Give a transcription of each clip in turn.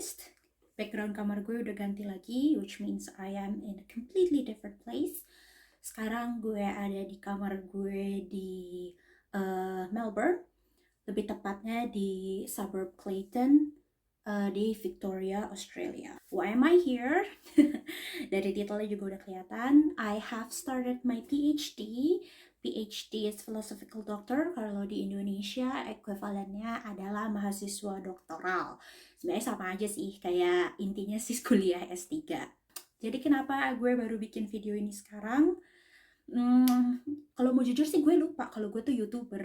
noticed, background kamar gue udah ganti lagi, which means I am in a completely different place. Sekarang gue ada di kamar gue di Melbourne, lebih tepatnya di suburb Clayton, di Victoria, Australia. Why am I here? Dari titelnya juga udah kelihatan. I have started my PhD. PhD is philosophical doctor. Kalau di Indonesia ekuivalennya adalah mahasiswa doktoral. Sebenarnya sama aja sih, kayak intinya sih kuliah S3. Jadi kenapa gue baru bikin video ini sekarang? Kalau mau jujur sih gue lupa kalau gue tuh YouTuber.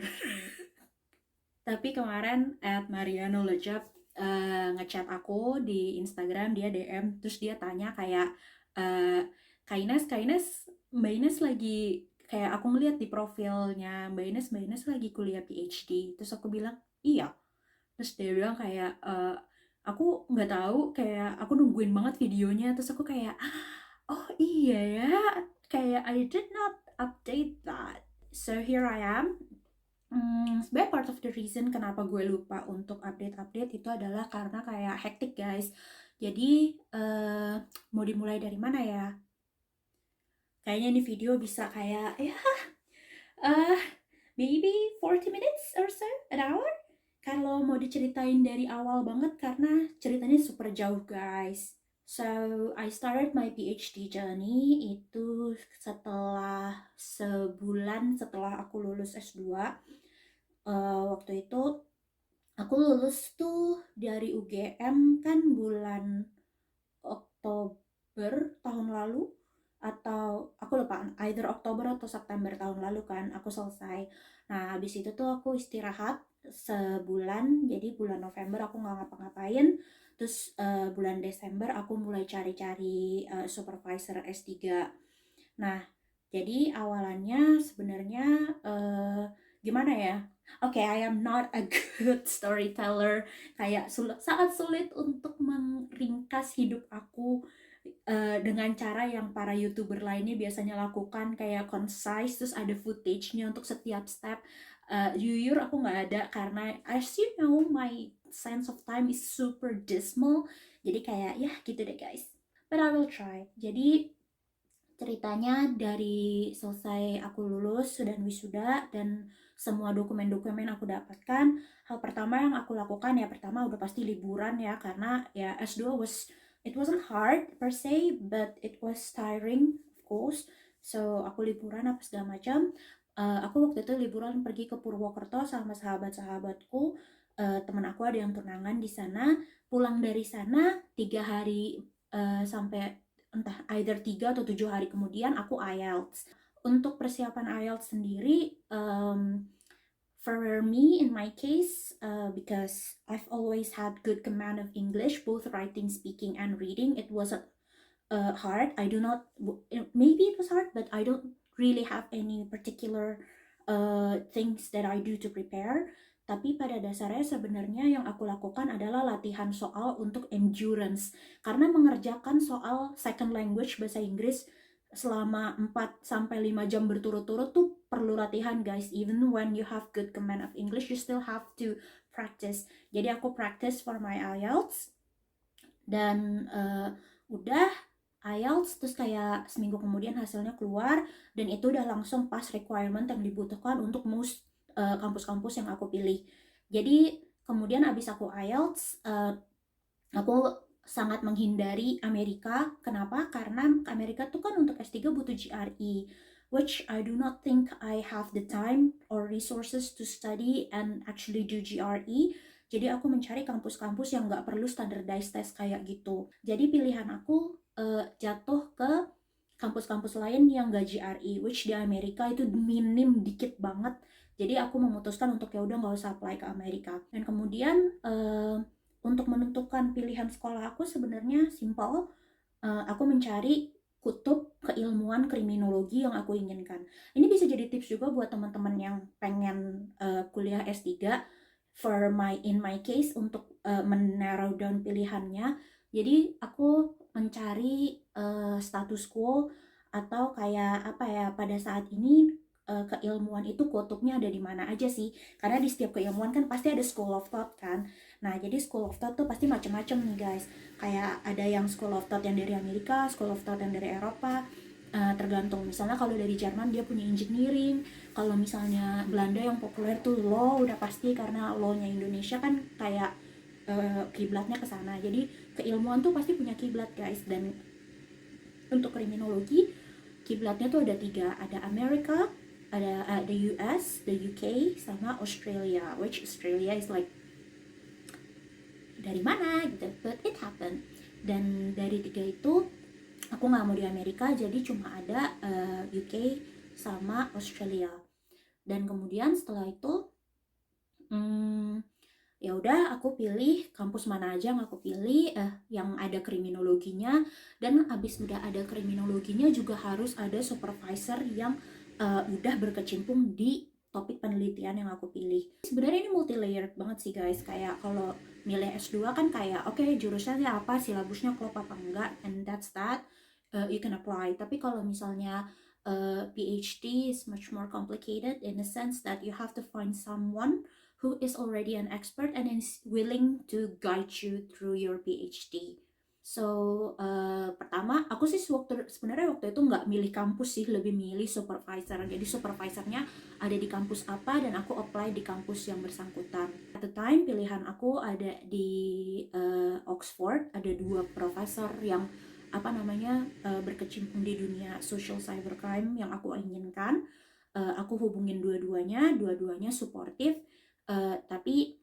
Tapi kemarin Mariano Lejap ngechat aku di Instagram, dia DM, terus dia tanya kayak, Kak Ines, Mbak Ines lagi, kayak aku ngeliat di profilnya Mbak Ines lagi kuliah PhD. Terus aku bilang, iya. Terus dia bilang kayak, aku nggak tahu, kayak aku nungguin banget videonya. Terus aku kayak, oh iya ya, kayak I did not update that. So here I am. Sebenarnya part of the reason kenapa gue lupa untuk update-update itu adalah karena kayak hectic guys. Jadi mau dimulai dari mana ya? Kayaknya ini video bisa kayak ya uh, maybe 40 minutes or so, an hour. Kalau mau diceritain dari awal banget karena ceritanya super jauh guys. So I started my PhD journey itu setelah sebulan setelah aku lulus S2. Waktu itu aku lulus tuh dari UGM kan bulan Oktober tahun lalu, atau aku lupa, either Oktober atau September tahun lalu kan aku selesai. Nah habis itu tuh aku istirahat sebulan, jadi bulan November aku nggak ngapa-ngapain. Terus bulan Desember aku mulai cari-cari supervisor S3. Nah jadi awalannya sebenarnya gimana ya? Oke, I am not a good storyteller. Kayak sangat sulit untuk meringkas hidup aku dengan cara yang para YouTuber lainnya biasanya lakukan, kayak concise, terus ada footage-nya untuk setiap step. Jujur aku nggak ada karena as you know my sense of time is super dismal. Jadi kayak ya gitu deh guys. But I will try. Jadi ceritanya dari selesai aku lulus dan wisuda dan semua dokumen-dokumen aku dapatkan, hal pertama yang aku lakukan ya pertama udah pasti liburan ya, karena ya S2 it wasn't hard per se but it was tiring of course. So aku liburan apa segala macam. Aku waktu itu liburan pergi ke Purwokerto sama sahabat-sahabatku. Teman aku ada yang tunangan di sana. Pulang dari sana 3 hari sampai entah either 3 atau 7 hari kemudian aku IELTS. Untuk persiapan IELTS sendiri, for me in my case, because I've always had good command of English, both writing, speaking, and reading, it wasn't hard. I do not, maybe it was hard, but I don't really have any particular things that I do to prepare. Tapi pada dasarnya sebenarnya yang aku lakukan adalah latihan soal untuk endurance. Karena mengerjakan soal second language bahasa Inggris selama 4-5 jam berturut-turut tuh perlu latihan guys. Even when you have good command of English, you still have to practice. Jadi aku practice for my IELTS. Dan udah IELTS, terus kayak seminggu kemudian hasilnya keluar, dan itu udah langsung pas requirement yang dibutuhkan untuk most kampus-kampus yang aku pilih. Jadi kemudian abis aku IELTS, aku sangat menghindari Amerika. Kenapa? Karena Amerika tuh kan untuk S3 butuh GRE, which I do not think I have the time or resources to study and actually do GRE. Jadi aku mencari kampus-kampus yang nggak perlu standardized test kayak gitu. Jadi pilihan aku jatuh ke kampus-kampus lain yang gak GRE, which di Amerika itu minim dikit banget. Jadi aku memutuskan untuk ya udah nggak usah apply ke Amerika. Dan kemudian untuk menentukan pilihan sekolah aku sebenarnya simpel. Aku mencari kutub keilmuan kriminologi yang aku inginkan. Ini bisa jadi tips juga buat teman-teman yang pengen kuliah S3. In my case, untuk men-narrow down pilihannya. Jadi aku mencari status quo, atau kayak apa ya, pada saat ini keilmuan itu kutubnya ada di mana aja sih, karena di setiap keilmuan kan pasti ada school of thought kan. Nah jadi school of thought tuh pasti macam-macam nih guys, kayak ada yang school of thought yang dari Amerika, school of thought yang dari Eropa. Tergantung, misalnya kalau dari Jerman dia punya engineering, kalau misalnya Belanda yang populer tuh law, udah pasti karena law-nya Indonesia kan kayak kiblatnya ke sana. Jadi keilmuan tuh pasti punya kiblat guys. Dan untuk kriminologi kiblatnya tuh ada 3, ada Amerika, ada the US, the UK, sama Australia, which Australia is like dari mana gitu, but it happened. Dan dari 3 itu aku nggak mau di Amerika, jadi cuma ada UK sama Australia. Dan kemudian setelah itu ya udah aku pilih kampus mana aja yang aku pilih, yang ada kriminologinya. Dan abis udah ada kriminologinya juga harus ada supervisor yang udah berkecimpung di topik penelitian yang aku pilih. Sebenarnya ini multi layered banget sih guys, kayak kalau milih S2 kan kayak oke, jurusannya apa, silabusnya klop apa enggak, and that's that, you can apply. Tapi kalau misalnya PhD is much more complicated in the sense that you have to find someone who is already an expert and is willing to guide you through your PhD. So pertama aku sih sebenarnya waktu itu nggak milih kampus sih, lebih milih supervisor. Jadi supervisornya ada di kampus apa dan aku apply di kampus yang bersangkutan. At the time pilihan aku ada di Oxford, ada 2 profesor yang berkecimpung di dunia social cybercrime yang aku inginkan. Aku hubungin dua-duanya suportif. Tapi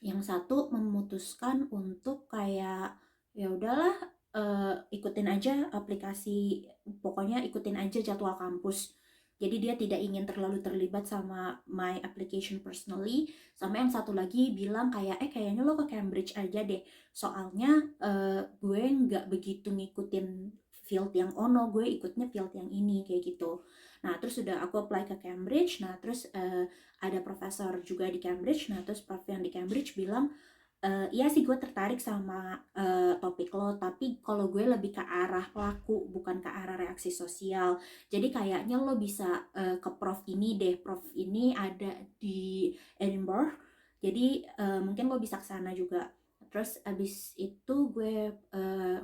yang satu memutuskan untuk kayak ya udahlah, ikutin aja aplikasi, pokoknya ikutin aja jadwal kampus. Jadi dia tidak ingin terlalu terlibat sama my application personally. Sama yang satu lagi bilang kayak kayaknya lo ke Cambridge aja deh, soalnya gue nggak begitu ngikutin field yang ono, gue ikutnya field yang ini kayak gitu. Nah terus udah aku apply ke Cambridge. Nah terus ada profesor juga di Cambridge. Nah terus prof yang di Cambridge bilang, iya sih gue tertarik sama topik lo, tapi kalau gue lebih ke arah pelaku bukan ke arah reaksi sosial. Jadi kayaknya lo bisa ke prof ini deh, prof ini ada di Edinburgh, jadi mungkin lo bisa ke sana juga. Terus abis itu gue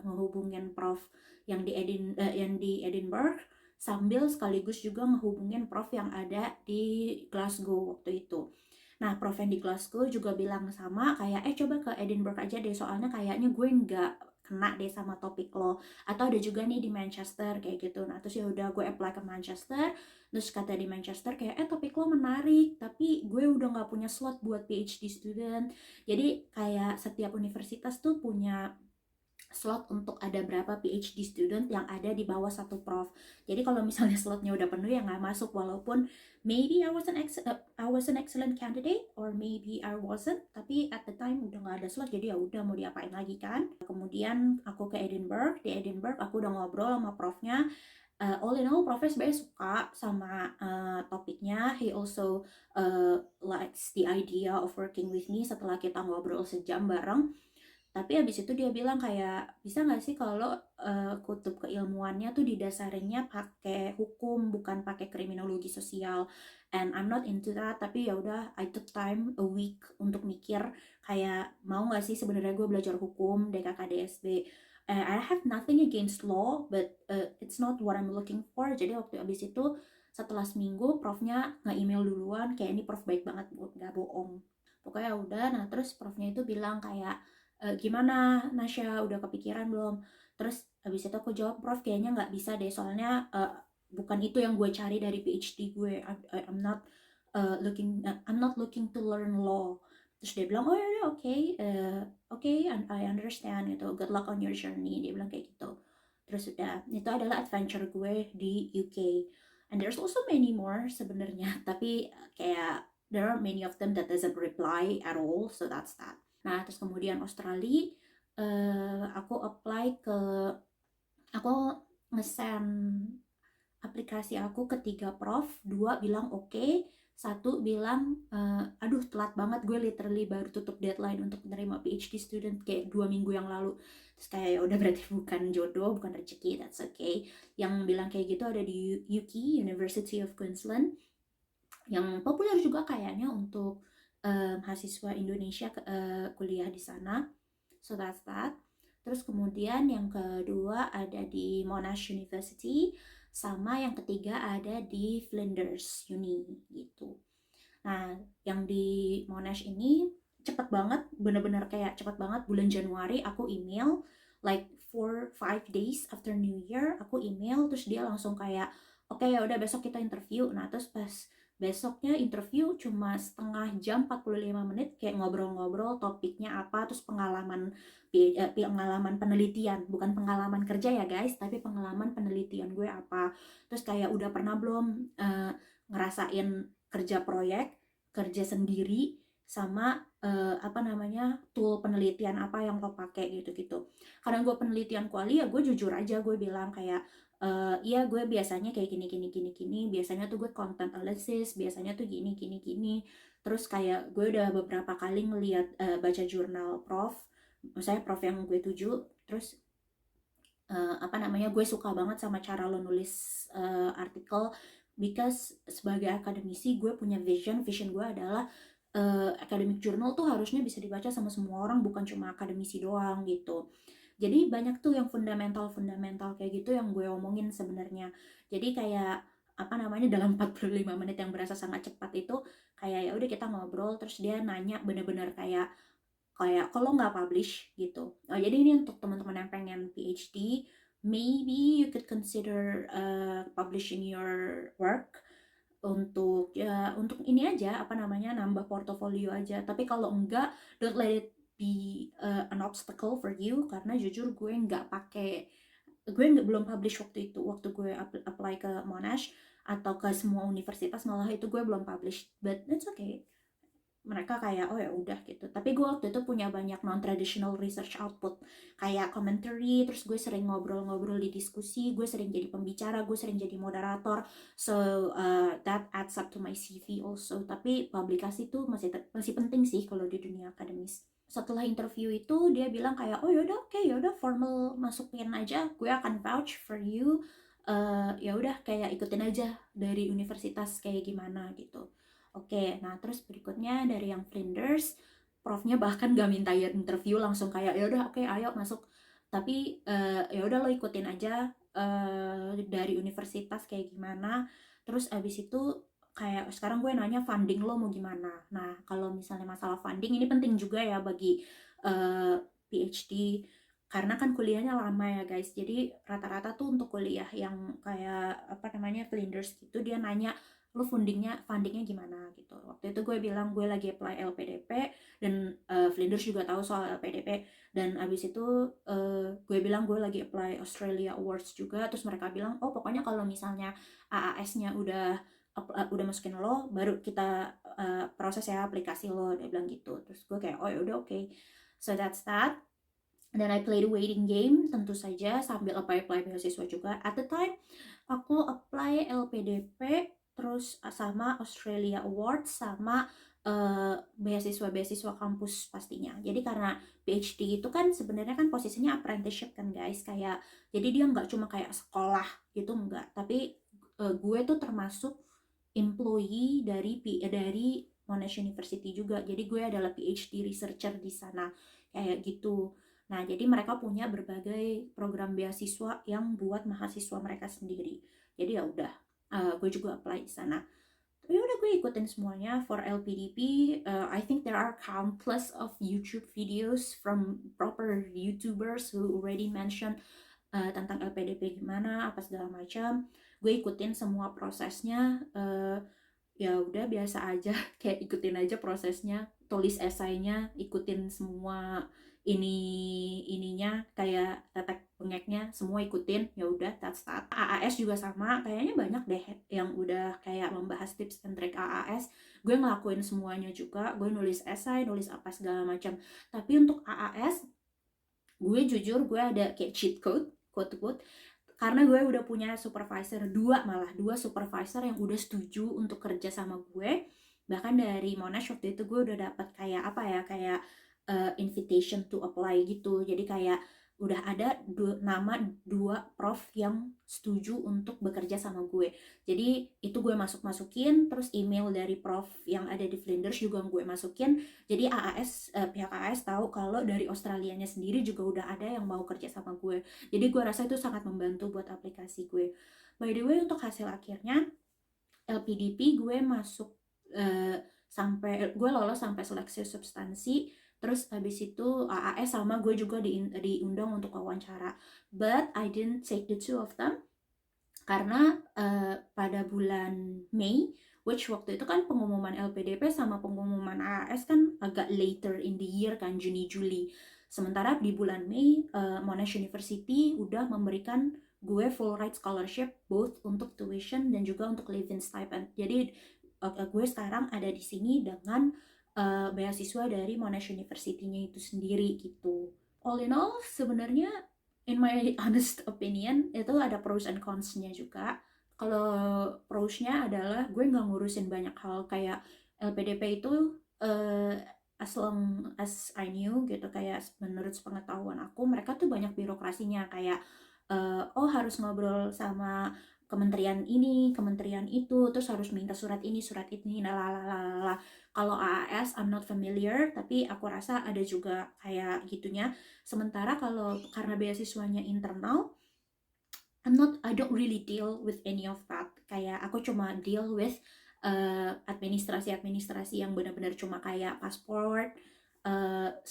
ngehubungin prof yang di Edinburgh, sambil sekaligus juga ngehubungin prof yang ada di Glasgow waktu itu. Nah, prof yang di Glasgow juga bilang sama, kayak coba ke Edinburgh aja deh, soalnya kayaknya gue nggak kena deh sama topik lo. Atau ada juga nih di Manchester kayak gitu. Nah, terus ya udah gue apply ke Manchester. Terus kata di Manchester kayak topik lo menarik, tapi gue udah nggak punya slot buat PhD student. Jadi kayak setiap universitas tuh punya slot untuk ada berapa PhD student yang ada di bawah satu prof. Jadi kalau misalnya slotnya udah penuh ya nggak masuk, walaupun maybe I was an excellent candidate or maybe I wasn't, tapi at the time udah nggak ada slot, jadi ya udah mau diapain lagi kan. Kemudian aku ke Edinburgh. Di Edinburgh aku udah ngobrol sama profnya. All in all profnya sebenarnya suka sama topiknya. He also likes the idea of working with me setelah kita ngobrol sejam bareng. Tapi abis itu dia bilang kayak, bisa nggak sih kalau kutub keilmuannya tuh didasarinnya pakai hukum bukan pakai kriminologi sosial. And I'm not into that. Tapi ya udah, I took time a week untuk mikir kayak mau nggak sih sebenarnya gue belajar hukum DKKDSB. I have nothing against law, but it's not what I'm looking for. Jadi waktu abis itu setelah seminggu profnya nge-email duluan, kayak ini prof baik banget, nggak bohong. Pokoknya udah. Nah terus profnya itu bilang kayak, gimana Nasya, udah kepikiran belum? Terus habis itu aku jawab, prof kayaknya nggak bisa deh, soalnya bukan itu yang gue cari dari PhD gue. I'm not looking to learn law. Terus dia bilang, oh ya udah, oke, I understand gitu, good luck on your journey, dia bilang kayak gitu. Terus udah, itu adalah adventure gue di UK. And there's also many more sebenarnya, tapi kayak there are many of them that doesn't reply at all, so that's that. Nah, terus kemudian Australia, aku apply ke, aku nge-send aplikasi aku ke 3 prof, 2 bilang oke, 1 bilang aduh telat banget, gue literally baru tutup deadline untuk menerima PhD student kayak 2 minggu yang lalu. Terus kayak ya udah berarti bukan jodoh, bukan rezeki, that's okay. Yang bilang kayak gitu ada di UQ, University of Queensland, yang populer juga kayaknya untuk mahasiswa Indonesia kuliah di sana. So that's that. Terus kemudian yang kedua ada di Monash University, sama yang ketiga ada di Flinders Uni gitu. Nah, yang di Monash ini cepet banget, bener-bener kayak cepet banget. Bulan Januari aku email, like 4-5 days after New Year aku email, terus dia langsung kayak oke ya udah besok kita interview. Nah terus pas besoknya interview cuma setengah jam 45 menit kayak ngobrol-ngobrol topiknya apa, terus pengalaman penelitian, bukan pengalaman kerja ya guys, tapi pengalaman penelitian gue apa, terus kayak udah pernah belum ngerasain kerja proyek, kerja sendiri, sama apa namanya tool penelitian apa yang lo pakai gitu-gitu. Karena gue penelitian kuali ya gue jujur aja gue bilang kayak iya gue biasanya kayak gini gini gini gini, biasanya tuh gue content analysis, biasanya tuh gini gini gini. Terus kayak gue udah beberapa kali ngeliat baca jurnal prof, misalnya prof yang gue tuju, terus apa namanya gue suka banget sama cara lo nulis artikel, because sebagai akademisi gue punya vision gue adalah academic journal tuh harusnya bisa dibaca sama semua orang, bukan cuma akademisi doang gitu. Jadi banyak tuh yang fundamental kayak gitu yang gue omongin sebenarnya. Jadi kayak apa namanya dalam 45 menit yang berasa sangat cepat itu kayak ya udah kita ngobrol, terus dia nanya bener-bener kayak kayak kalau nggak publish gitu. Jadi ini untuk teman-teman yang pengen PhD, maybe you could consider publishing your work untuk ya untuk ini aja apa namanya nambah portofolio aja. Tapi kalau enggak, don't let it be an obstacle for you, karena jujur gue nggak belum publish waktu itu, waktu gue apply ke Monash atau ke semua universitas, malah itu gue belum publish, but that's okay. Mereka kayak oh ya udah gitu. Tapi gue waktu itu punya banyak non traditional research output kayak commentary, terus gue sering ngobrol-ngobrol di diskusi, gue sering jadi pembicara, gue sering jadi moderator. So that adds up to my CV also. Tapi publikasi tuh masih penting sih kalau di dunia akademis. Setelah interview itu dia bilang kayak oh yaudah oke, yaudah formal masukin aja, gue akan vouch for you. Ya udah kayak ikutin aja dari universitas kayak gimana gitu. Oke, nah terus berikutnya dari yang Flinders, profnya bahkan gak minta interview, langsung kayak ya udah oke ayo masuk. Tapi ya udah lo ikutin aja dari universitas kayak gimana. Terus abis itu kayak sekarang gue nanya funding lo mau gimana. Nah kalau misalnya masalah funding ini penting juga ya bagi PhD, karena kan kuliahnya lama ya guys. Jadi rata-rata tuh untuk kuliah yang kayak apa namanya Flinders gitu dia nanya lu fundingnya gimana gitu. Waktu itu gue bilang gue lagi apply LPDP, dan Flinders juga tahu soal LPDP, dan abis itu gue bilang gue lagi apply Australia Awards juga, terus mereka bilang oh pokoknya kalau misalnya AAS-nya udah masukin lo baru kita proses ya aplikasi lo, dia bilang gitu. Terus gue kayak oh ya udah oke. So that's that. Dan I play the waiting game tentu saja sambil apply beasiswa juga. At the time aku apply LPDP, terus sama Australia Awards, sama beasiswa kampus pastinya. Jadi karena PhD itu kan sebenarnya kan posisinya apprenticeship kan guys, kayak jadi dia nggak cuma kayak sekolah gitu, enggak, tapi gue tuh termasuk employee dari Monash University juga. Jadi gue adalah PhD researcher di sana kayak gitu. Nah, jadi mereka punya berbagai program beasiswa yang buat mahasiswa mereka sendiri. Jadi ya udah, gue juga apply di sana. Tapi udah gue ikutin semuanya for LPDP. I think there are countless of YouTube videos from proper YouTubers who already mentioned tentang LPDP gimana, apa segala macam. Gue ikutin semua prosesnya. Ya udah biasa aja, kayak ikutin aja prosesnya, tulis esainya, ikutin semua ininya kayak tetek bengeknya semua ikutin, ya udah that's that. AAS juga sama, kayaknya banyak deh yang udah kayak membahas tips and trick AAS. Gue ngelakuin semuanya juga, gue nulis esai, nulis apa segala macam. Tapi untuk AAS gue jujur gue ada kayak cheat code, quote quote, karena gue udah punya supervisor, dua supervisor yang udah setuju untuk kerja sama gue. Bahkan dari Monash waktu itu gue udah dapat kayak apa ya, kayak invitation to apply gitu. Jadi kayak udah ada nama dua prof yang setuju untuk bekerja sama gue. Jadi itu gue masukin, terus email dari prof yang ada di Flinders juga gue masukin. Jadi pihak AAS tahu kalau dari Australianya sendiri juga udah ada yang mau kerja sama gue. Jadi gue rasa itu sangat membantu buat aplikasi gue. By the way, untuk hasil akhirnya LPDP gue masuk sampai gue lolos sampai seleksi substansi. Terus habis itu AAS sama gue juga diundang untuk wawancara. But I didn't take the two of them karena pada bulan Mei, which waktu itu kan pengumuman LPDP sama pengumuman AAS kan agak later in the year kan, Juni-Juli. Sementara di bulan Mei, Monash University udah memberikan gue full ride scholarship both untuk tuition dan juga untuk living stipend. Jadi gue sekarang ada di sini dengan beasiswa dari Monash University-nya itu sendiri gitu. All in all, sebenarnya in my honest opinion itu ada pros and cons-nya juga. Kalau pros-nya adalah gue nggak ngurusin banyak hal kayak LPDP itu as long as I knew gitu, kayak menurut pengetahuan aku mereka tuh banyak birokrasinya kayak oh harus ngobrol sama kementerian ini, kementerian itu, terus harus minta surat ini, lalalala. Kalau AAS, I'm not familiar, tapi aku rasa ada juga kayak gitunya. Sementara kalau karena beasiswanya internal, I don't really deal with any of that. Kayak aku cuma deal with administrasi yang benar-benar cuma kayak paspor,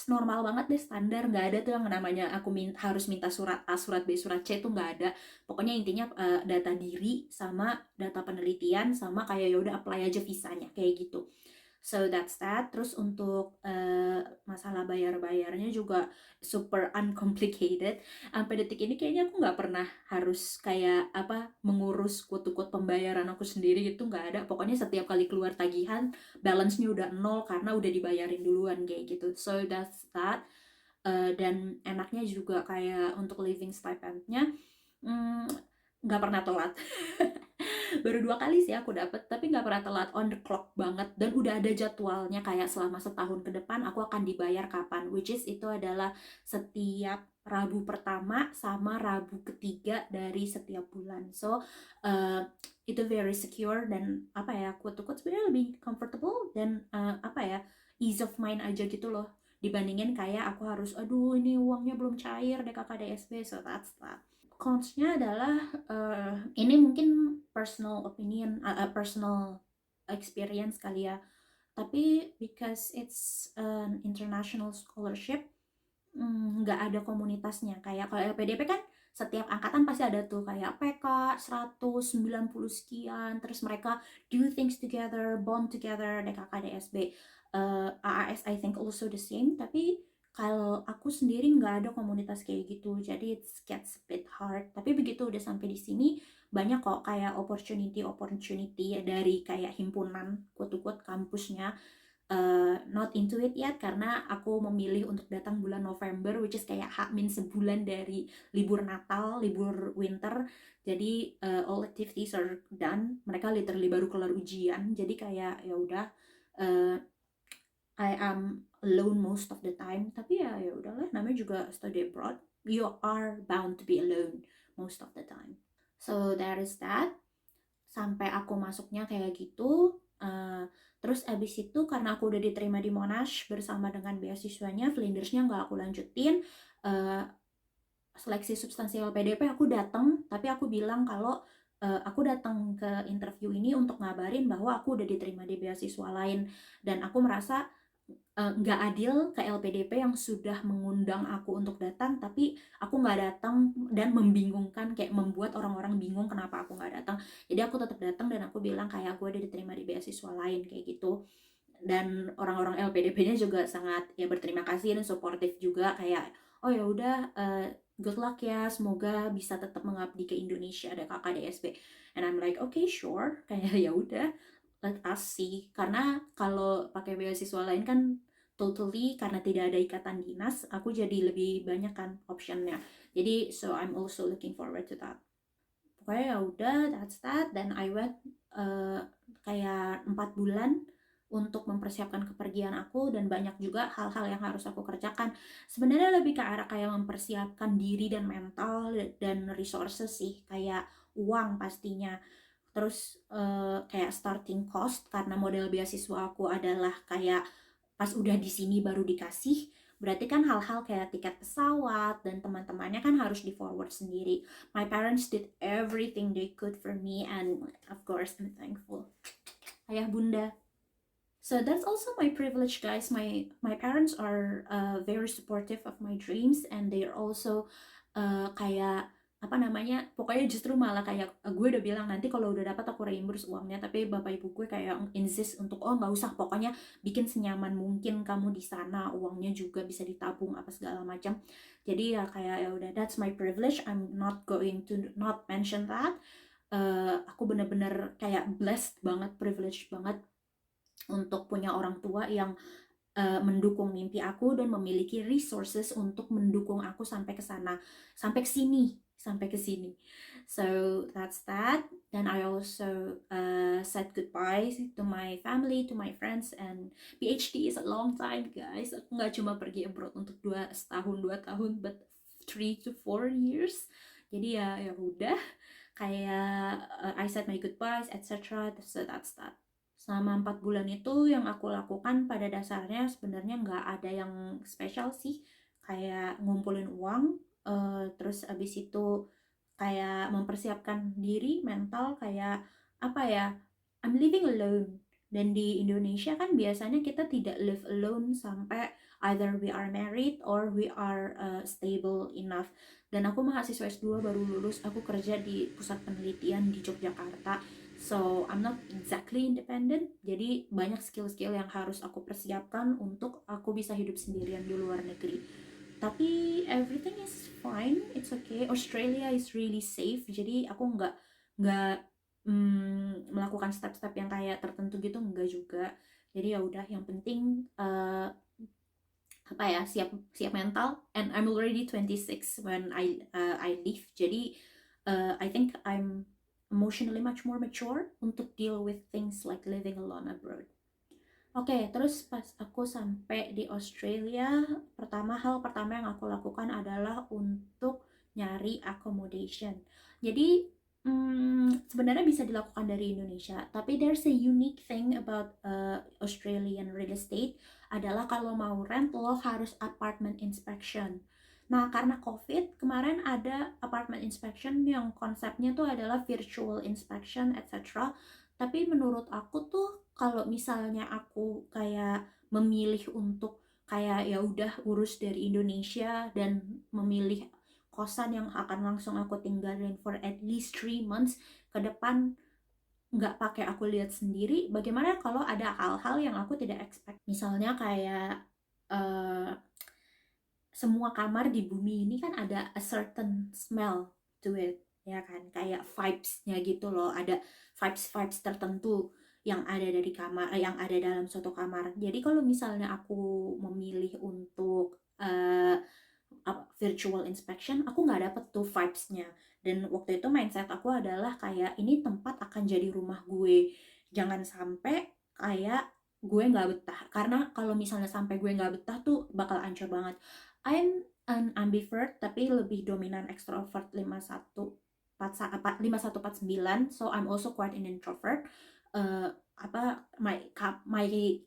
normal banget deh, standar. Nggak ada tuh yang namanya aku harus minta surat A, surat B, surat C, tuh nggak ada. Pokoknya intinya data diri sama data penelitian sama kayak yaudah apply aja visanya kayak gitu. So that's that. Terus untuk masalah bayar-bayarnya juga super uncomplicated. Sampai detik ini kayaknya aku nggak pernah harus kayak apa mengurus quote-quote pembayaran aku sendiri gitu, nggak ada. Pokoknya setiap kali keluar tagihan, balance-nya udah nol karena udah dibayarin duluan kayak gitu. So that's that. Dan enaknya juga kayak untuk living stipend-nya nggak pernah telat. Baru 2 kali sih aku dapet, tapi nggak pernah telat, on the clock banget, dan udah ada jadwalnya kayak selama setahun ke depan aku akan dibayar kapan, which is itu adalah setiap Rabu pertama sama Rabu ketiga dari setiap bulan. So itu very secure dan apa ya, quote-unquote sebenarnya lebih comfortable dan apa ya, ease of mind aja gitu loh, dibandingin kayak aku harus aduh ini uangnya belum cair DKKDSB. So that's that. Cons-nya adalah ini mungkin personal opinion, personal experience kali ya. Tapi because it's an international scholarship, nggak ada komunitasnya. Kayak kalau LPDP kan setiap angkatan pasti ada tuh kayak PK 190 sekian, terus mereka do things together, bond together, DKK, DSB. AAS I think also the same, tapi kalau aku sendiri nggak ada komunitas kayak gitu, jadi it gets a bit hard. Tapi begitu udah sampai di sini, banyak kok kayak opportunity dari kayak himpunan quote-unquote kampusnya. Not into it yet karena aku memilih untuk datang bulan November, which is kayak sebulan dari libur Natal, libur winter. Jadi all activities are done. Mereka literally baru kelar ujian. Jadi kayak ya udah, uh, I am alone most of the time. Tapi ya udahlah, namanya juga study abroad. You are bound to be alone most of the time. So there is that. Sampai aku masuknya kayak gitu. Terus abis itu karena aku udah diterima di Monash bersama dengan beasiswanya, Flindersnya nggak aku lanjutin. Seleksi substansi LPDP aku datang, tapi aku bilang kalau aku datang ke interview ini untuk ngabarin bahwa aku udah diterima di beasiswa lain, dan aku merasa nggak adil ke LPDP yang sudah mengundang aku untuk datang, tapi aku nggak datang dan membingungkan, kayak membuat orang-orang bingung kenapa aku nggak datang. Jadi aku tetap datang dan aku bilang kayak aku udah diterima di beasiswa lain kayak gitu. Dan orang-orang LPDP-nya juga sangat ya berterima kasih dan suportif juga, kayak oh ya udah, good luck ya, semoga bisa tetap mengabdi ke Indonesia ada kakak DSB. And I'm like okay sure, kayak ya udah, let us see. Karena kalau pakai beasiswa lain kan totally karena tidak ada ikatan dinas, aku jadi lebih banyak kan optionnya. Jadi so I'm also looking forward to that. pokoknya ya udah, that's that. Dan I went kayak 4 bulan untuk mempersiapkan kepergian aku, dan banyak juga hal-hal yang harus aku kerjakan. Sebenarnya lebih ke arah kayak mempersiapkan diri dan mental dan resources sih, kayak uang pastinya. Terus kayak starting cost, karena model beasiswa aku adalah kayak pas udah di sini baru dikasih, berarti kan hal-hal kayak tiket pesawat dan teman-temannya kan harus di forward sendiri. My parents did everything they could for me, and of course I'm thankful. Ayah bunda. So that's also my privilege, guys. My parents are very supportive of my dreams, and they are also kayak apa namanya, pokoknya justru malah kayak gue udah bilang nanti kalau udah dapat aku reimburse uangnya, tapi bapak ibu gue kayak insist untuk oh nggak usah, pokoknya bikin senyaman mungkin kamu di sana, uangnya juga bisa ditabung apa segala macam. Jadi ya kayak ya udah, that's my privilege, I'm not going to not mention that. Aku bener-bener kayak blessed banget, privileged banget untuk punya orang tua yang mendukung mimpi aku dan memiliki resources untuk mendukung aku sampai ke sana, sampai ke sini, sampai ke sini. So that's that. Then I also said goodbye to my family, to my friends, and PhD is a long time, guys. Aku nggak cuma pergi abroad untuk 2 tahun, but 3 to 4 years. Jadi ya udah, kayak I said my goodbyes, etc. So that's that. Selama 4 bulan itu yang aku lakukan pada dasarnya sebenarnya nggak ada yang spesial sih. Kayak ngumpulin uang, terus abis itu kayak mempersiapkan diri mental, kayak apa ya, I'm living alone. Dan di Indonesia kan biasanya kita tidak live alone sampai either we are married or we are stable enough. Dan aku mahasiswa S2 baru lulus, aku kerja di pusat penelitian di Yogyakarta. So I'm not exactly independent, jadi banyak skill-skill yang harus aku persiapkan untuk aku bisa hidup sendirian di luar negeri. Tapi everything is fine, it's okay. Australia is really safe, jadi aku nggak melakukan step-step yang kayak tertentu gitu, enggak juga. Jadi ya udah, yang penting apa ya, siap siap mental. And I'm already 26 when I leave, jadi I think I'm emotionally much more mature untuk deal with things like living alone abroad. Oke, terus pas aku sampai di Australia, hal pertama yang aku lakukan adalah untuk nyari accommodation. Jadi sebenarnya bisa dilakukan dari Indonesia, tapi there's a unique thing about Australian real estate adalah kalau mau rent lo harus apartment inspection. Nah, karena COVID, kemarin ada apartment inspection yang konsepnya tuh adalah virtual inspection, etc. Tapi menurut aku tuh kalau misalnya aku kayak memilih untuk kayak ya udah urus dari Indonesia dan memilih kosan yang akan langsung aku tinggalin for at least 3 months ke depan, nggak pakai aku lihat sendiri, bagaimana kalau ada hal-hal yang aku tidak expect, misalnya kayak uh, semua kamar di bumi ini kan ada a certain smell to it, ya kan, kayak vibes-nya gitu loh, ada vibes tertentu yang ada dari kamar, yang ada dalam suatu kamar. Jadi kalau misalnya aku memilih untuk virtual inspection, aku nggak dapet tuh vibes-nya. Dan waktu itu mindset aku adalah kayak ini tempat akan jadi rumah gue, jangan sampai kayak gue nggak betah, karena kalau misalnya sampai gue nggak betah tuh bakal ancur banget. I'm an ambivert tapi lebih dominan extrovert, 5149, so I'm also quite an introvert. My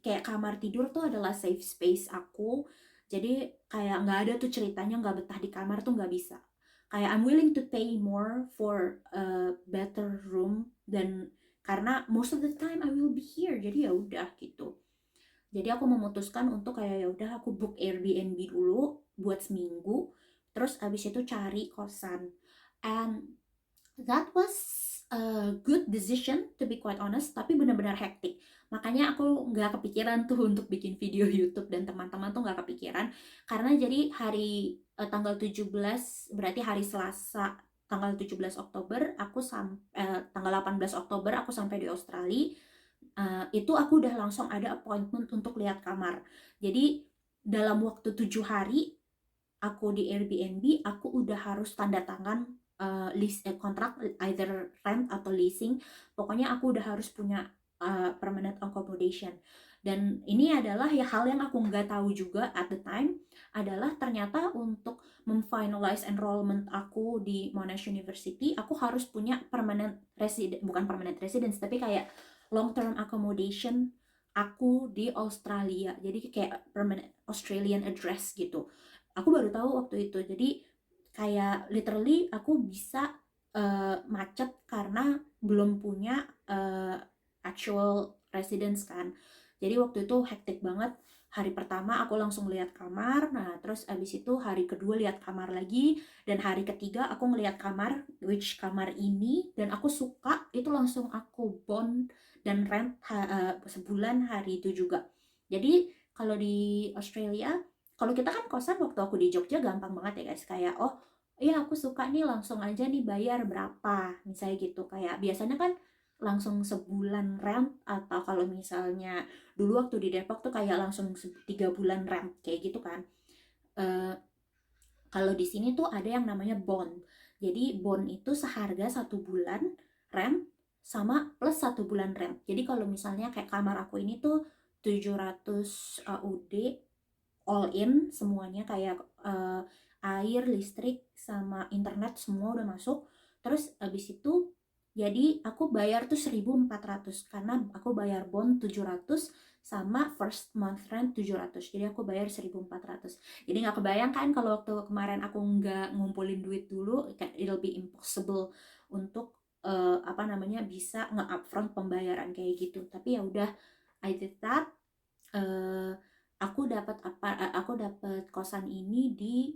kayak kamar tidur tuh adalah safe space aku, jadi kayak nggak ada tuh ceritanya nggak betah di kamar tuh, nggak bisa. Kayak I'm willing to pay more for a better room, dan karena most of the time I will be here, jadi ya udah gitu. Jadi aku memutuskan untuk kayak ya udah aku book Airbnb dulu buat seminggu, terus abis itu cari kosan. And that was a good decision to be quite honest, tapi benar-benar hektik. Makanya aku nggak kepikiran tuh untuk bikin video YouTube, dan teman-teman tuh nggak kepikiran. Karena jadi hari tanggal 17, berarti hari Selasa tanggal 17 Oktober, tanggal 18 Oktober aku sampai di Australia. Itu aku udah langsung ada appointment untuk lihat kamar. Jadi dalam waktu 7 hari aku di Airbnb, aku udah harus tanda tangan kontrak either rent atau leasing. Pokoknya aku udah harus punya permanent accommodation. Dan ini adalah ya hal yang aku nggak tahu juga at the time, adalah ternyata untuk memfinalize enrollment aku di Monash University, aku harus punya permanent resident, bukan permanent residence, tapi kayak long term accommodation aku di Australia. Jadi kayak permanent Australian address gitu. Aku baru tahu waktu itu. Jadi kayak literally aku bisa macet karena belum punya actual residence kan. Jadi waktu itu hektik banget. Hari pertama aku langsung lihat kamar, nah terus abis itu hari kedua lihat kamar lagi, dan hari ketiga aku ngelihat kamar, which kamar ini, dan aku suka, itu langsung aku bond dan rent sebulan hari itu juga. Jadi kalau di Australia, kalau kita kan kosan waktu aku di Jogja gampang banget ya guys, kayak oh iya aku suka nih langsung aja nih bayar berapa, misalnya gitu. Kayak biasanya kan langsung sebulan rent, atau kalau misalnya dulu waktu di Depok tuh kayak langsung 3 bulan rent kayak gitu kan. Eh, Kalau di sini tuh ada yang namanya bond. Jadi bond itu seharga 1 bulan rent sama plus 1 bulan rent. Jadi kalau misalnya kayak kamar aku ini tuh 700 AUD all in semuanya, kayak air, listrik, sama internet semua udah masuk. Terus abis itu jadi aku bayar tuh 1.400 karena aku bayar bond 700 sama first month rent 700. Jadi aku bayar 1.400. Jadi nggak kebayang kan kalau waktu kemarin aku nggak ngumpulin duit dulu, kayak it'll be impossible untuk apa namanya bisa nge-upfront pembayaran kayak gitu. Tapi ya udah, I did that. Eh, aku dapat kosan ini di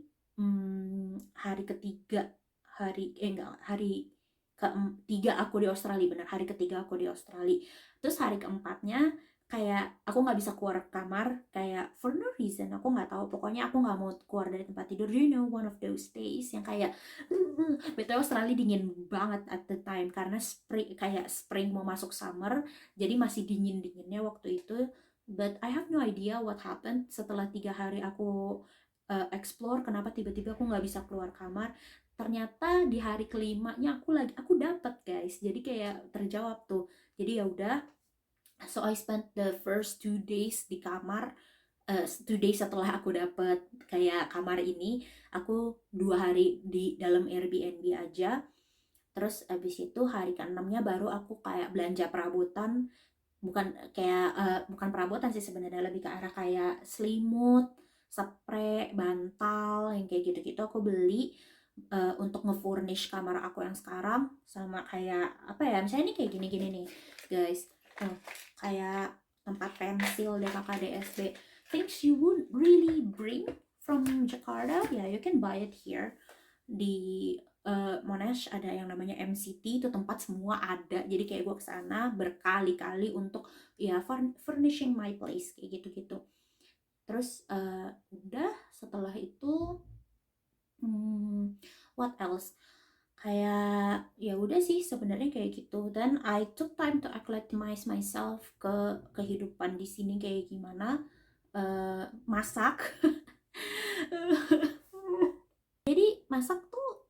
hari ketiga, enggak, hari ketiga aku di Australia, benar hari ketiga aku di Australia. Terus hari keempatnya kayak aku nggak bisa keluar kamar, kayak for no reason, aku nggak tahu, pokoknya aku nggak mau keluar dari tempat tidur. You know, one of those days yang kayak betul, Australia dingin banget at the time karena spring mau masuk summer, jadi masih dingin dinginnya waktu itu. But I have no idea what happened setelah 3 hari aku explore, kenapa tiba-tiba aku nggak bisa keluar kamar. Ternyata di hari kelimanya aku dapat guys, jadi kayak terjawab tuh. Jadi ya udah, so I spent the first 2 days di kamar. 2 days setelah aku dapat kayak kamar ini, aku 2 hari di dalam Airbnb aja. Terus abis itu hari ke-6-nya baru aku kayak belanja perabotan. Bukan perabotan sih sebenarnya, lebih ke arah kayak selimut, spray, bantal, yang kayak gitu-gitu aku beli untuk nge-furnish kamar aku yang sekarang. Sama kayak apa ya, misalnya ini kayak gini-gini nih guys. Kayak tempat pensil DKKDSB, things you would really bring from Jakarta, yeah, you can buy it here. Di Monash ada yang namanya MCT, itu tempat semua ada. Jadi kayak gue kesana berkali-kali untuk ya furnishing my place kayak gitu-gitu. Terus udah setelah itu what else, kayak ya udah sih sebenarnya kayak gitu. Dan I took time to acclimatize myself ke kehidupan di sini kayak gimana. Masak. Jadi masak tuh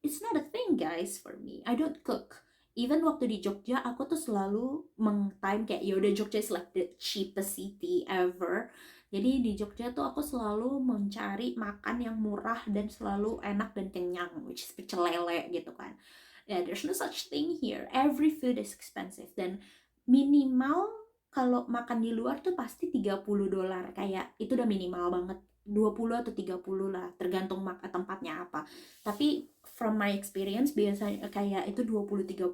it's not a thing guys for me. I don't cook. Even waktu di Jogja aku tuh selalu meng-time kayak ya udah, Jogja is like the cheapest city ever. Jadi di Jogja tuh aku selalu mencari makan yang murah dan selalu enak dan kenyang, which is pecel lele gitu kan. Yeah, there's no such thing here. Every food is expensive, dan minimal kalau makan di luar tuh pasti $30. Kayak itu udah minimal banget. 20 atau 30 lah, tergantung tempatnya apa. Tapi from my experience biasanya kayak itu $20-30,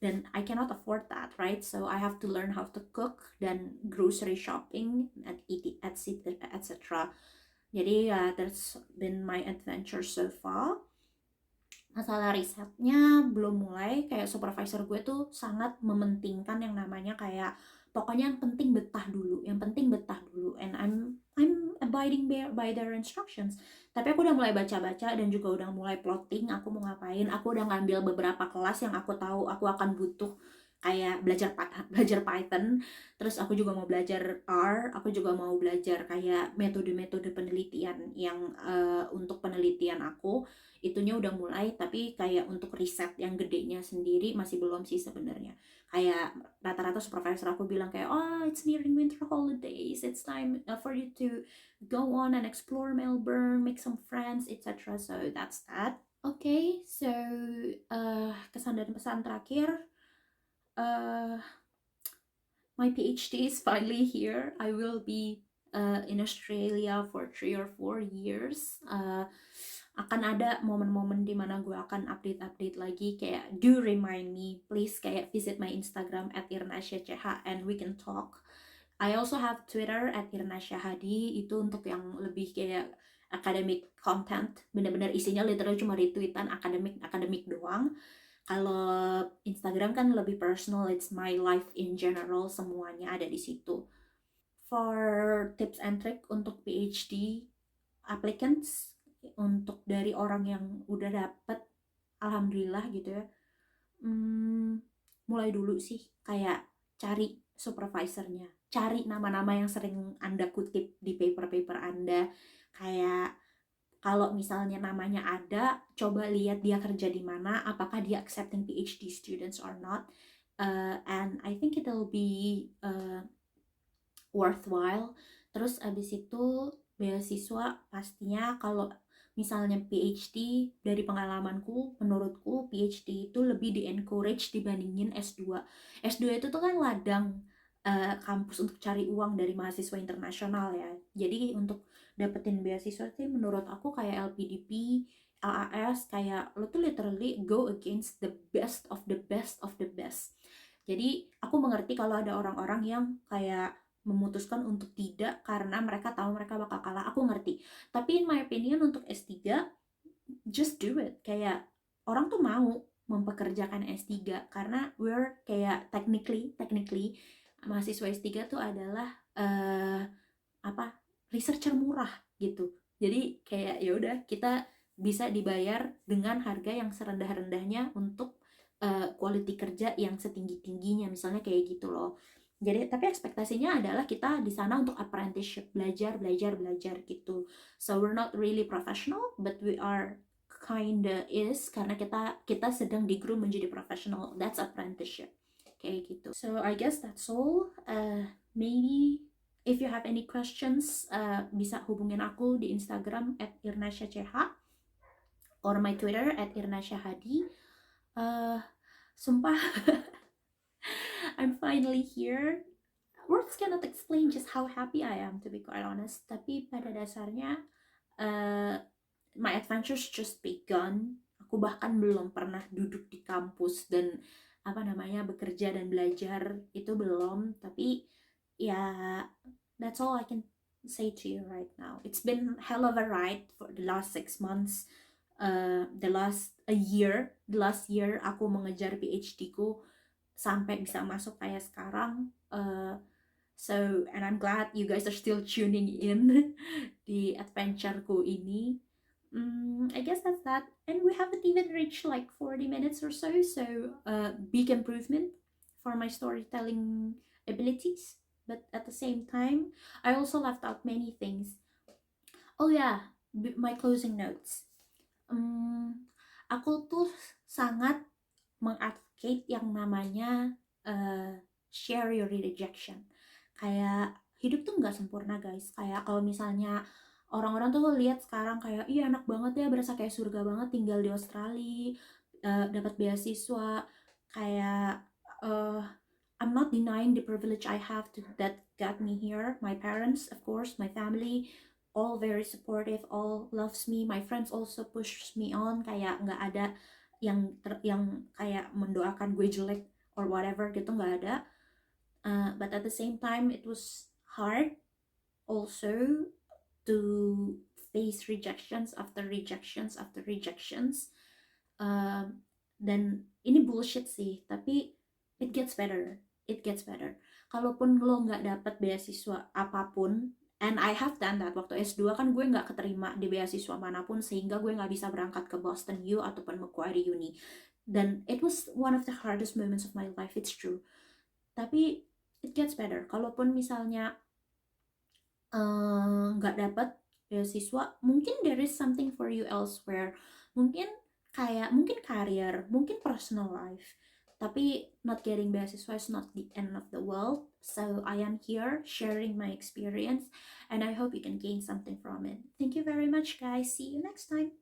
dan I cannot afford that, right? So I have to learn how to cook dan grocery shopping and eat etc. Jadi ya that's been my adventure so far. Masalah risetnya belum mulai, kayak supervisor gue tuh sangat mementingkan yang namanya kayak pokoknya yang penting betah dulu, and I'm abiding by their instructions. Tapi aku udah mulai baca-baca dan juga udah mulai plotting aku mau ngapain. Aku udah ngambil beberapa kelas yang aku tahu aku akan butuh kayak belajar belajar Python, terus aku juga mau belajar R, aku juga mau belajar kayak metode-metode penelitian yang untuk penelitian aku itunya udah mulai, tapi kayak untuk riset yang gedenya sendiri masih belum sih sebenarnya. Kayak rata-rata supervisor aku bilang kayak, oh it's nearing winter holidays, it's time for you to go on and explore Melbourne, make some friends, etc. So that's that. Okay, so kesan dan pesan terakhir, uh, my PhD is finally here. I will be in Australia for 3 or 4 years. Akan ada momen-momen dimana gue akan update-update lagi, kayak do remind me, please kayak visit my Instagram @irnasyach and we can talk. I also have Twitter @irnasyahadi, itu untuk yang lebih kayak academic content, bener-bener isinya literal cuma retweetan akademik doang. Kalau Instagram kan lebih personal, it's my life in general, semuanya ada di situ. For tips and trick untuk PhD applicants, untuk dari orang yang udah dapet, alhamdulillah gitu ya, mulai dulu sih kayak cari supervisornya, cari nama-nama yang sering Anda kutip di paper-paper Anda, kayak kalau misalnya namanya ada, coba lihat dia kerja di mana, apakah dia accepting PhD students or not. And I think it'll be worthwhile. Terus abis itu beasiswa pastinya, kalau misalnya PhD, dari pengalamanku, menurutku PhD itu lebih di encourage dibandingin S2. S2 itu tuh kan ladang kampus untuk cari uang dari mahasiswa internasional ya. Jadi untuk dapetin beasiswa sih menurut aku kayak LPDP, LAS, kayak lo tuh literally go against the best of the best of the best. Jadi aku mengerti kalau ada orang-orang yang kayak memutuskan untuk tidak karena mereka tahu mereka bakal kalah, aku ngerti. Tapi in my opinion untuk S3, just do it. Kayak orang tuh mau mempekerjakan S3 karena we're kayak technically mahasiswa S3 tuh adalah apa, researcher murah gitu. Jadi kayak ya udah, kita bisa dibayar dengan harga yang serendah-rendahnya untuk quality kerja yang setinggi-tingginya, misalnya kayak gitu loh. Jadi tapi ekspektasinya adalah kita di sana untuk apprenticeship, belajar gitu. So we're not really professional, but we are kinda is, karena kita sedang di groom menjadi professional. That's apprenticeship, kayak gitu. So I guess that's all. Maybe if you have any questions, bisa hubungin aku di Instagram @irnasyach or my Twitter @irnasyahadi. Sumpah, I'm finally here. Words cannot explain just how happy I am, to be quite honest. Tapi pada dasarnya, my adventures just begun. Aku bahkan belum pernah duduk di kampus dan bekerja dan belajar, itu belum. Tapi ya, that's all I can say to you right now. It's been hell of a ride for the last 6 months. The last year aku mengejar PhD ku sampai bisa masuk kayak sekarang. So, and I'm glad you guys are still tuning in di adventureku ini. I guess that's that. And we haven't even reached like 40 minutes or so, big improvement for my storytelling abilities. But at the same time, I also left out many things. Oh yeah, my closing notes. Aku tuh sangat mengadvocate yang namanya share your rejection. Kayak hidup tuh nggak sempurna guys. Kayak kalau misalnya orang-orang tuh lihat sekarang kayak, iya enak banget ya, berasa kayak surga banget tinggal di Australia, dapat beasiswa. Kayak I'm not denying the privilege I have to that got me here. My parents, of course, my family, all very supportive, all loves me. My friends also pushes me on. Kayak nggak ada yang kayak mendoakan gue jelek or whatever gitu, nggak ada. But at the same time, it was hard also to face rejections after rejections after rejections. Dan ini bullshit sih, tapi it gets better. Kalaupun lo nggak dapet beasiswa apapun, and I have done that, waktu S2 kan gue nggak keterima di beasiswa manapun, sehingga gue nggak bisa berangkat ke Boston U ataupun Macquarie Uni. Dan it was one of the hardest moments of my life, it's true. Tapi it gets better. Kalaupun misalnya nggak dapat beasiswa, mungkin there is something for you elsewhere. Mungkin kayak mungkin karir, mungkin personal life. Tapi not getting beasiswa is not the end of the world. So I am here sharing my experience, and I hope you can gain something from it. Thank you very much, guys. See you next time.